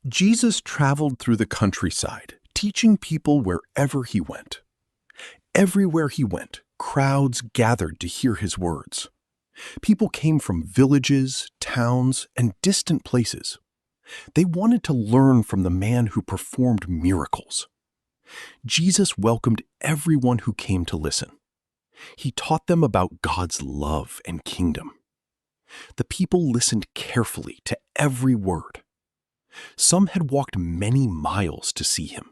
Jesus traveled through the countryside, teaching people wherever he went. Everywhere he went, crowds gathered to hear his words. People came from villages, towns, and distant places. They wanted to learn from the man who performed miracles. Jesus welcomed everyone who came to listen. He taught them about God's love and kingdom. The people listened carefully to every word. Some had walked many miles to see him.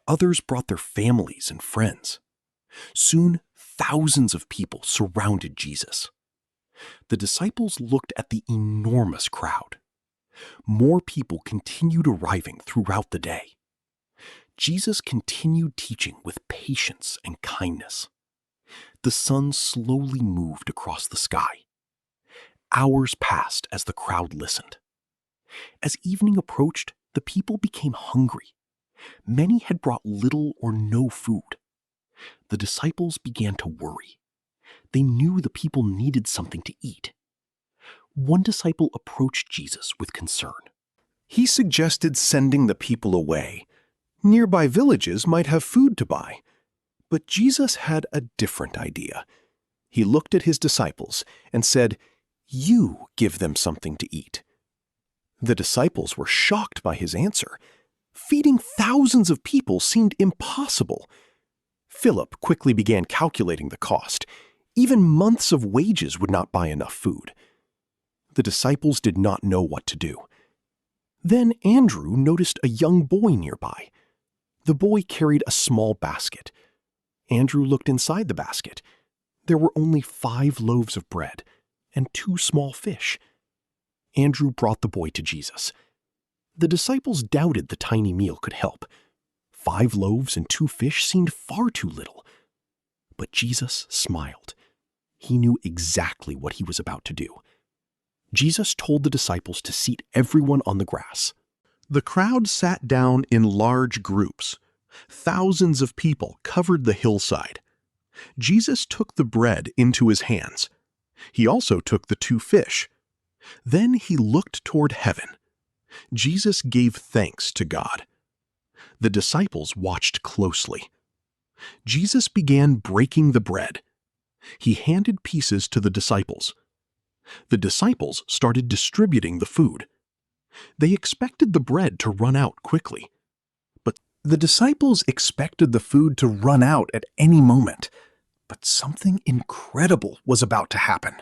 Others brought their families and friends. Soon, thousands of people surrounded Jesus. The disciples looked at the enormous crowd. More people continued arriving throughout the day. Jesus continued teaching with patience and kindness. The sun slowly moved across the sky. Hours passed as the crowd listened. As evening approached, the people became hungry. Many had brought little or no food. The disciples began to worry. They knew the people needed something to eat. One disciple approached Jesus with concern. He suggested sending the people away. Nearby villages might have food to buy. But Jesus had a different idea. He looked at his disciples and said, "You give them something to eat." The disciples were shocked by his answer. Feeding thousands of people seemed impossible. Philip quickly began calculating the cost. Even months of wages would not buy enough food. The disciples did not know what to do. Then Andrew noticed a young boy nearby. The boy carried a small basket. Andrew looked inside the basket. There were only 5 loaves of bread and 2 small fish. Andrew brought the boy to Jesus. The disciples doubted the tiny meal could help. 5 loaves and 2 fish seemed far too little. But Jesus smiled. He knew exactly what he was about to do. Jesus told the disciples to seat everyone on the grass. The crowd sat down in large groups. Thousands of people covered the hillside. Jesus took the bread into his hands. He also took the 2 fish. Then he looked toward heaven. Jesus gave thanks to God. The disciples watched closely. Jesus began breaking the bread. He handed pieces to the disciples. The disciples started distributing the food. They expected the bread to run out quickly. But the disciples expected the food to run out at any moment. But something incredible was about to happen.